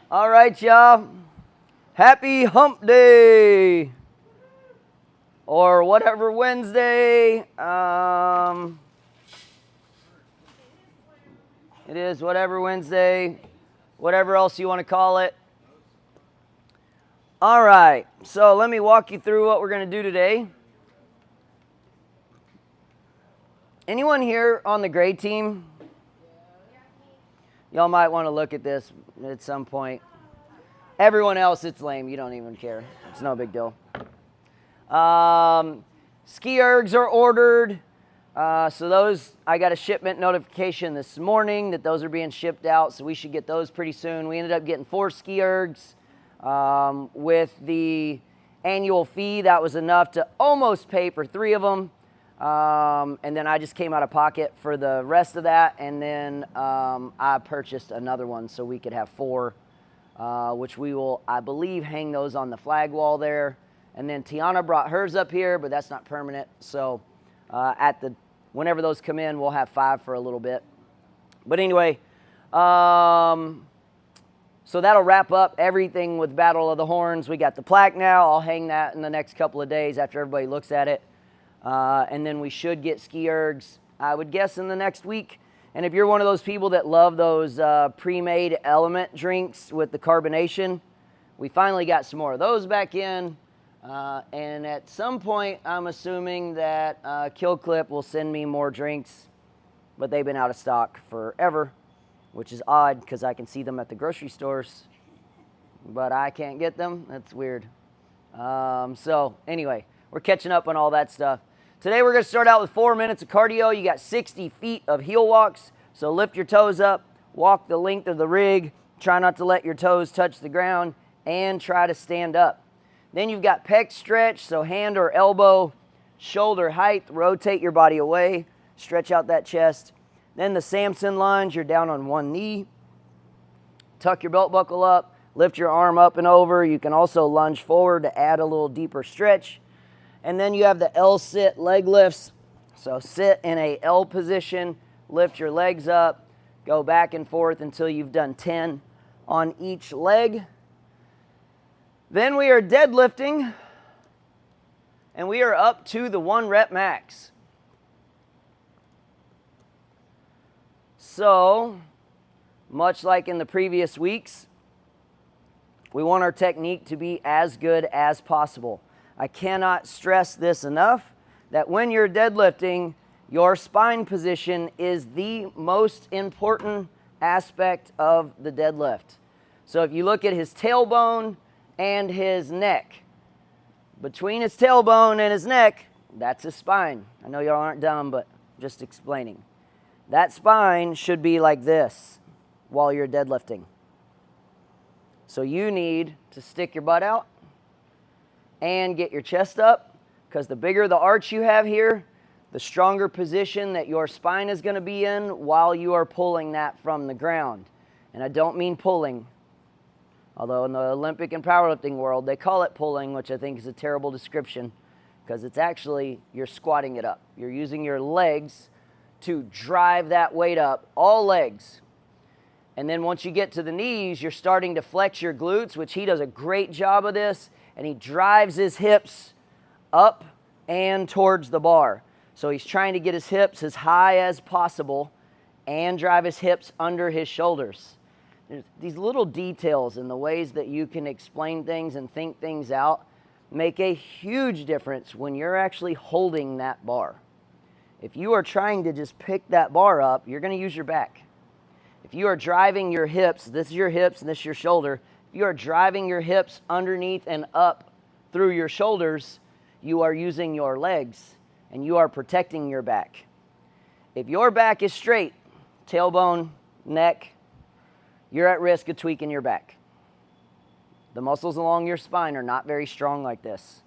All right, y'all. Happy Hump Day. Or whatever Wednesday. It is whatever Wednesday. Whatever else you want to call it. All right. So let me walk you through what we're going to do today. Anyone here on the grade team? Y'all might want to look at this at some point. Everyone else, it's lame. You don't even care. It's no big deal. Ski ergs are ordered. So those, I got a shipment notification this morning that those are being shipped out. So we should get those pretty soon. We ended up getting 4 ski ergs. With the annual fee, that was enough to almost pay for 3 of them. And then I just came out of pocket for the rest of that. And then I purchased another one so we could have 4, which we will, I believe, hang those on the flag wall there. And then Tiana brought hers up here, but that's not permanent. So whenever those come in, we'll have 5 for a little bit. But anyway, so that'll wrap up everything with Battle of the Horns. We got the plaque now. I'll hang that in the next couple of days after everybody looks at it. And then we should get ski ergs, I would guess, in the next week. And if you're one of those people that love those pre-made element drinks with the carbonation, we finally got some more of those back in. And at some point, I'm assuming that Kill Clip will send me more drinks, but they've been out of stock forever, which is odd because I can see them at the grocery stores, but I can't get them. That's weird. So anyway, we're catching up on all that stuff. Today we're going to start out with 4 minutes of cardio. You got 60 feet of heel walks, so lift your toes up, walk the length of the rig, try not to let your toes touch the ground, and try to stand up. Then you've got pec stretch, so hand or elbow, shoulder height, rotate your body away, stretch out that chest. Then the Samson lunge, you're down on one knee. Tuck your belt buckle up, lift your arm up and over. You can also lunge forward to add a little deeper stretch. And then you have the L-sit leg lifts. So sit in a L position, lift your legs up, go back and forth until you've done 10 on each leg. Then we are deadlifting, and we are up to the 1 rep max. So, much like in the previous weeks, we want our technique to be as good as possible. I cannot stress this enough, that when you're deadlifting, your spine position is the most important aspect of the deadlift. So if you look at his tailbone and his neck, between his tailbone and his neck, that's his spine. I know y'all aren't dumb, but just explaining. That spine should be like this while you're deadlifting. So you need to stick your butt out and get your chest up, because the bigger the arch you have here, the stronger position that your spine is going to be in while you are pulling that from the ground. And I don't mean pulling, although in the Olympic and powerlifting world, they call it pulling, which I think is a terrible description, because it's actually, you're squatting it up. You're using your legs to drive that weight up, all legs. And then once you get to the knees, you're starting to flex your glutes, which he does a great job of this, and he drives his hips up and towards the bar. So he's trying to get his hips as high as possible and drive his hips under his shoulders. There's these little details in the ways that you can explain things and think things out make a huge difference when you're actually holding that bar. If you are trying to just pick that bar up, you're going to use your back. If you are driving your hips, this is your hips and this is your shoulder, if you are driving your hips underneath and up through your shoulders, you are using your legs and you are protecting your back. If your back is straight, tailbone, neck, you're at risk of tweaking your back. The muscles along your spine are not very strong like this.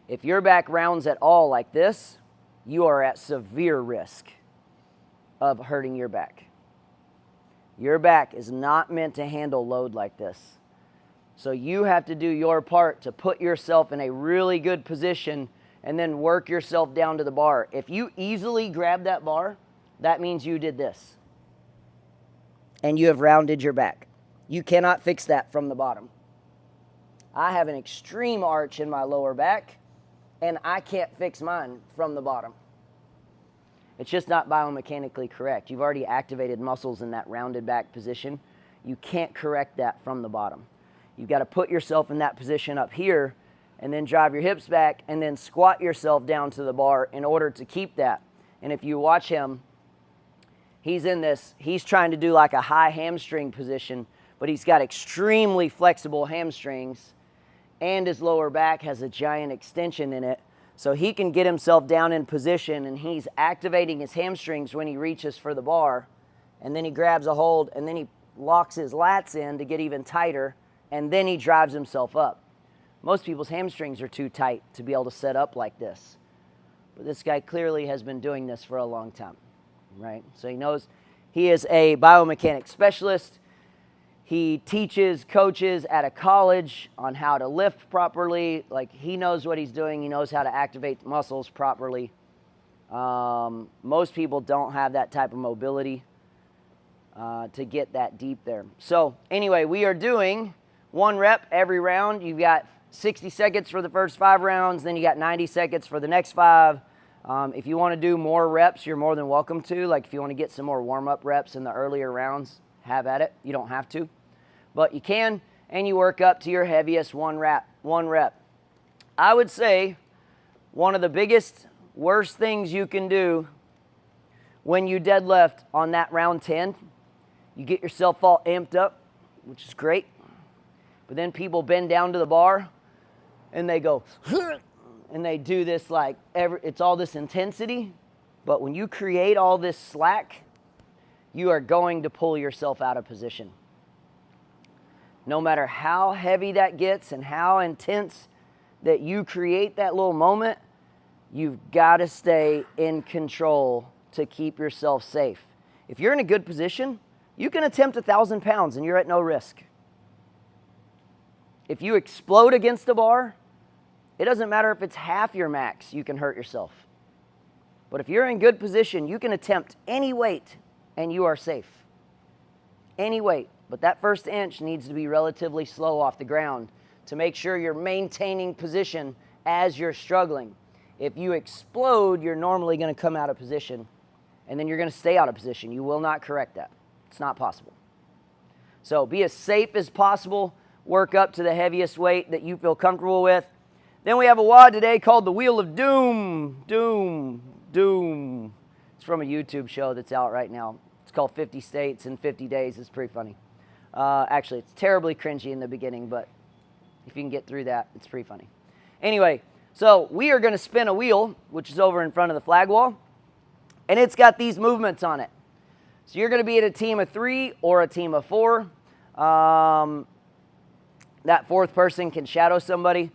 If your back rounds at all like this, you are at severe risk of hurting your back. Your back is not meant to handle load like this. So you have to do your part to put yourself in a really good position and then work yourself down to the bar. If you easily grab that bar, that means you did this. and you have rounded your back. You cannot fix that from the bottom. I have an extreme arch in my lower back, and I can't fix mine from the bottom. It's just not biomechanically correct. You've already activated muscles in that rounded back position. You can't correct that from the bottom. You've got to put yourself in that position up here and then drive your hips back and then squat yourself down to the bar in order to keep that. And if you watch him, he's in this, he's trying to do like a high hamstring position, but he's got extremely flexible hamstrings, and his lower back has a giant extension in it. So he can get himself down in position, and he's activating his hamstrings when he reaches for the bar, and then he grabs a hold, and then he locks his lats in to get even tighter, and then he drives himself up. Most people's hamstrings are too tight to be able to set up like this. But this guy clearly has been doing this for a long time, right? So he knows, he is a biomechanics specialist. He teaches coaches at a college on how to lift properly. Like, he knows what he's doing. He knows how to activate the muscles properly. Most people don't have that type of mobility to get that deep there. So anyway, we are doing 1 rep every round. You've got 60 seconds for the first 5 rounds. Then you got 90 seconds for the next 5. If you want to do more reps, you're more than welcome to. Like, if you want to get some more warm-up reps in the earlier rounds, have at it. You don't have to, but you can, and you work up to your heaviest 1 rep. I would say one of the biggest, worst things you can do when you deadlift on that round 10, you get yourself all amped up, which is great, but then people bend down to the bar and they go, and they do this like, it's all this intensity, but when you create all this slack, you are going to pull yourself out of position. No matter how heavy that gets and how intense that you create that little moment, you've got to stay in control to keep yourself safe. If you're in a good position, you can attempt 1,000 pounds and you're at no risk. If you explode against a bar, it doesn't matter if it's half your max, you can hurt yourself. But if you're in good position, you can attempt any weight and you are safe. Any weight. But that first inch needs to be relatively slow off the ground to make sure you're maintaining position as you're struggling. If you explode, you're normally going to come out of position, and then you're going to stay out of position. You will not correct that. It's not possible. So be as safe as possible. Work up to the heaviest weight that you feel comfortable with. Then we have a WOD today called the Wheel of Doom. Doom. It's from a YouTube show that's out right now. It's called 50 States in 50 Days. It's pretty funny. Actually, it's terribly cringy in the beginning, but if you can get through that, it's pretty funny. Anyway, so we are going to spin a wheel, which is over in front of the flag wall, and it's got these movements on it. So you're going to be in a team of 3 or a team of 4. That fourth person can shadow somebody,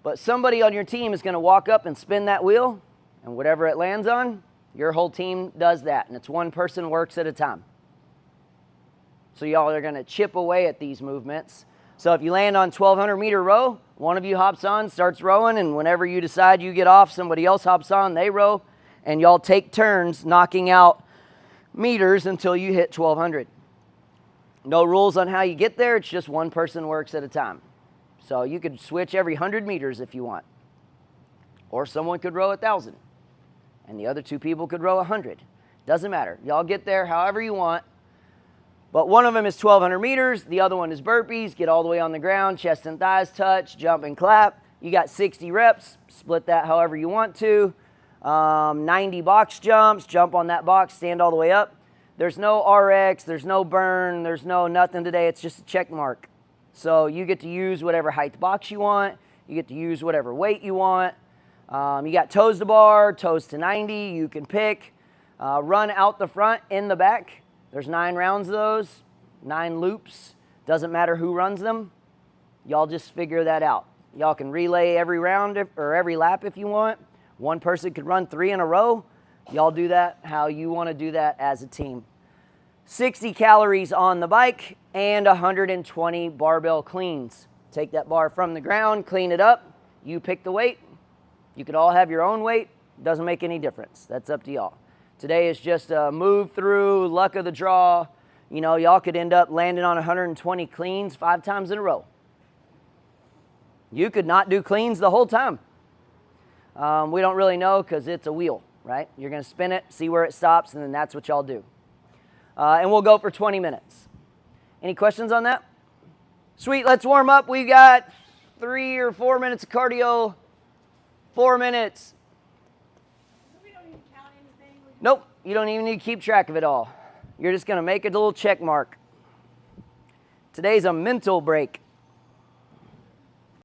but somebody on your team is going to walk up and spin that wheel, and whatever it lands on, your whole team does that, and it's 1 person works at a time. So y'all are going to chip away at these movements. So if you land on 1,200 meter row, one of you hops on, starts rowing, and whenever you decide you get off, somebody else hops on, they row, and y'all take turns knocking out meters until you hit 1,200. No rules on how you get there. It's just 1 person works at a time. So you could switch every 100 meters if you want. Or someone could row 1,000. And the other 2 people could row 100. Doesn't matter. Y'all get there however you want. But one of them is 1,200 meters. The other one is burpees. Get all the way on the ground. Chest and thighs touch. Jump and clap. You got 60 reps. Split that however you want to. 90 box jumps. Jump on that box. Stand all the way up. There's no RX. There's no burn. There's no nothing today. It's just a check mark. So you get to use whatever height box you want. You get to use whatever weight you want. You got toes to bar, toes to 90. You can pick. Run out the front, in the back. There's 9 rounds of those, 9 loops. Doesn't matter who runs them. Y'all just figure that out. Y'all can relay every round or every lap if you want. 1 person could run 3 in a row. Y'all do that how you want to do that as a team. 60 calories on the bike and 120 barbell cleans. Take that bar from the ground, clean it up. You pick the weight. You could all have your own weight. Doesn't make any difference. That's up to y'all. Today is just a move through, luck of the draw. You know, y'all could end up landing on 120 cleans 5 times in a row. You could not do cleans the whole time. We don't really know because it's a wheel, right? You're going to spin it, see where it stops, and then that's what y'all do. And we'll go for 20 minutes. Any questions on that? Sweet, let's warm up. We got 3 or 4 minutes of cardio. 4 minutes. We don't even count anything? Nope, you don't even need to keep track of it all. You're just going to make a little check mark. Today's a mental break.